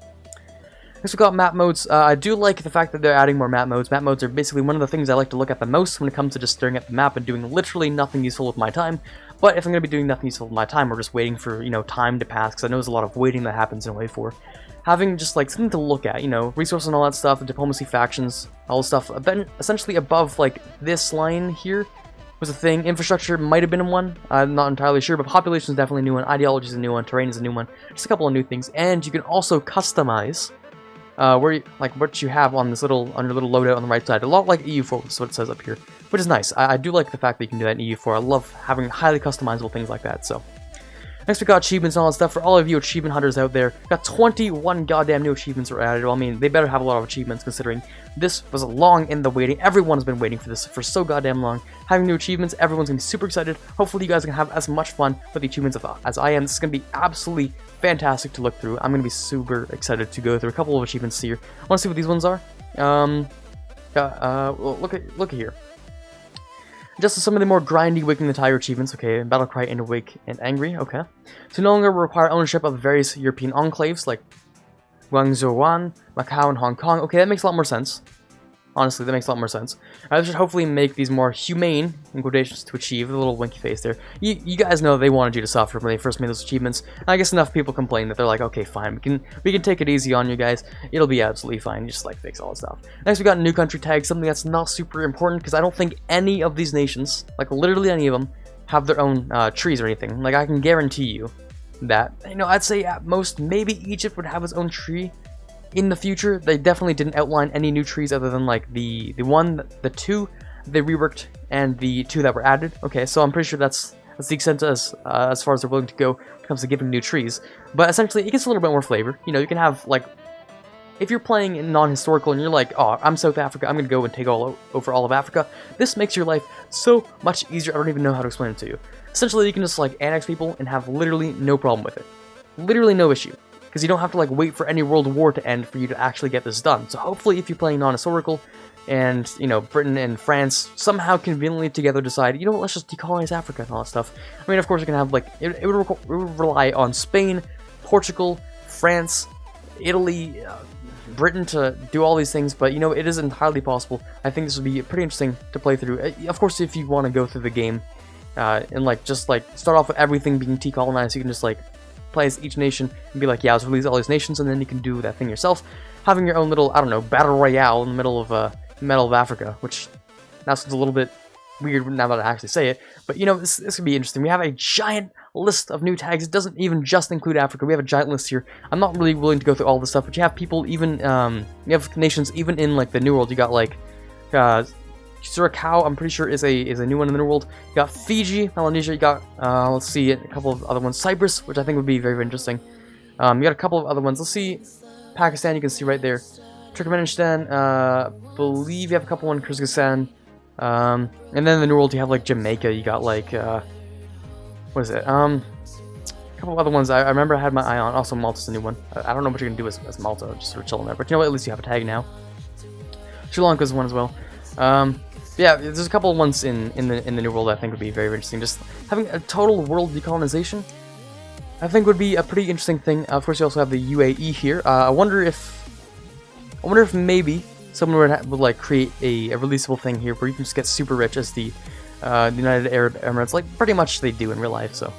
Speaker 1: Next we've got map modes. I do like the fact that they're adding more map modes. Map modes are basically one of the things I like to look at the most when it comes to just staring at the map and doing literally nothing useful with my time. But if I'm going to be doing nothing useful with my time, or just waiting for, you know, time to pass, because I know there's a lot of waiting that happens in HOI4. Having just like something to look at, you know, resources and all that stuff, the diplomacy, factions, all the stuff, essentially above like this line here was a thing. Infrastructure might have been one, I'm not entirely sure, but population is definitely a new one, ideology is a new one, terrain is a new one, just a couple of new things. And you can also customize what you have on your little loadout on the right side. A lot like EU4 is what it says up here, which is nice. I do like the fact that you can do that in EU4. I love having highly customizable things like that. So next we got achievements and all that stuff. For all of you achievement hunters out there, got 21 goddamn new achievements were added. Well, I mean, they better have a lot of achievements considering this was long in the waiting. Everyone's been waiting for this for so goddamn long. Having new achievements, everyone's gonna be super excited. Hopefully you guys can have as much fun with the achievements as I am. This is gonna be absolutely fantastic to look through. I'm gonna be super excited to go through a couple of achievements here. I want to see what these ones are. Well, look at here. Just some of the more grindy Waking the Tiger achievements. Okay, Battle Cry, Awake, and Angry. Okay. So no longer require ownership of various European enclaves like Guangzhou, Macau, and Hong Kong. Okay, that makes a lot more sense. Honestly, that makes a lot more sense. This should hopefully make these more humane, in quotations, to achieve. A little winky face there. You guys know they wanted you to suffer when they first made those achievements. I guess enough people complain that they're like, okay, fine, we can take it easy on you guys. It'll be absolutely fine. Just like fix all that stuff. Next, we got new country tags, something that's not super important because I don't think any of these nations, like literally any of them, have their own trees or anything. Like I can guarantee you that, you know, I'd say at most maybe Egypt would have its own tree. In the future, they definitely didn't outline any new trees other than like the two they reworked and the 2 that were added. Okay, so I'm pretty sure that's the extent as far as they're willing to go when it comes to giving new trees. But essentially, it gets a little bit more flavor. You know, you can have like if you're playing in non-historical and you're like, oh, I'm South Africa, I'm gonna go and take over all of Africa, this makes your life so much easier. I don't even know how to explain it to you. Essentially, you can just like annex people and have literally no problem with it. Literally no issue. Because you don't have to like wait for any world war to end for you to actually get this done. So hopefully if you're playing non-historical and, you know, Britain and France somehow conveniently together decide, you know what, let's just decolonize Africa and all that stuff. I mean, of course, you can have like, it would rely on Spain, Portugal, France, Italy, Britain to do all these things, but you know, it is entirely possible. I think this would be pretty interesting to play through. Of course, if you want to go through the game and like just like start off with everything being decolonized, you can just like play as each nation and be like, yeah, let's release all these nations, and then you can do that thing yourself, having your own little, I don't know, battle royale in the middle of Africa, which now sounds a little bit weird now that I actually say it, but you know, this could be interesting. We have a giant list of new tags. It doesn't even just include Africa. We have a giant list here. I'm not really willing to go through all this stuff, but you have people even, you have nations even in like the New World. You got like, Curacao, I'm pretty sure is a new one in the New World. You got Fiji, Melanesia, you got, let's see, a couple of other ones. Cyprus, which I think would be very, very interesting. You got a couple of other ones. Let's see, Pakistan, you can see right there. Turkmenistan, believe you have a couple in Kyrgyzstan. And then in the New World, you have like Jamaica, you got like, what is it? A couple of other ones I remember I had my eye on. Also, Malta's a new one. I don't know what you're gonna do as Malta, just sort of chilling there. But you know what? At least you have a tag now. Sri Lanka's one as well. Yeah, there's a couple of ones in the New World I think would be very, very interesting. Just having a total world decolonization, I think would be a pretty interesting thing. Of course, you also have the UAE here. I wonder if maybe someone would like create a releasable thing here where you can just get super rich as the United Arab Emirates, like pretty much they do in real life. So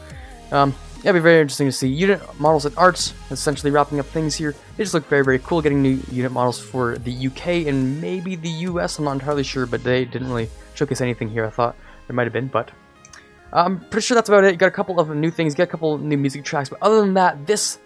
Speaker 1: yeah, it'd be very interesting to see. Unit models and arts, essentially wrapping up things here. They just look very, very cool. Getting new unit models for the UK and maybe the US. I'm not entirely sure, but they didn't really showcase anything here. I thought there might have been, but I'm pretty sure that's about it. You got a couple of new things, got a couple of new music tracks, but other than that, this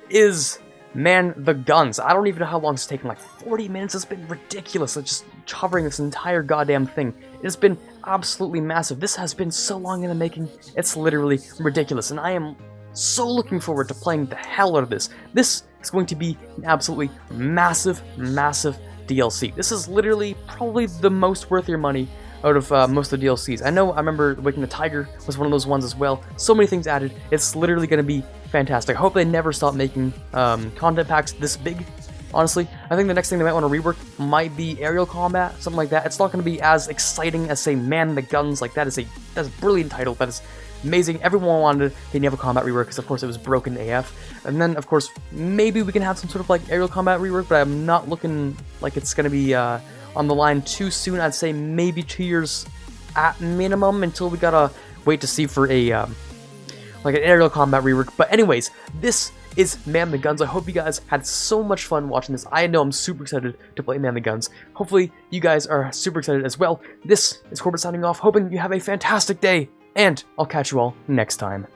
Speaker 1: is Man the Guns. I don't even know how long it's taken, like 40 minutes. It's been ridiculous. It's just covering this entire goddamn thing. It's been absolutely massive. This has been so long in the making. It's literally ridiculous, and I am so looking forward to playing the hell out of this. This is going to be an absolutely massive, massive DLC. This is literally probably the most worth your money out of most of the DLCs. I remember Waking the Tiger was one of those ones as well. So many things added. It's literally going to be fantastic. I hope they never stop making content packs this big. Honestly, I think the next thing they might want to rework might be aerial combat, something like that. It's not going to be as exciting as, say, Man the Guns. Like, that's a brilliant title. That is amazing. Everyone wanted the naval combat rework because, of course, it was broken AF. And then, of course, maybe we can have some sort of, like, aerial combat rework, but I'm not looking like it's going to be on the line too soon. I'd say maybe 2 years at minimum until we gotta wait to see for a, like an aerial combat rework. But anyways, this is Man the Guns. I hope you guys had so much fun watching this. I know I'm super excited to play Man the Guns. Hopefully, you guys are super excited as well. This is Quarbit signing off, hoping you have a fantastic day, and I'll catch you all next time.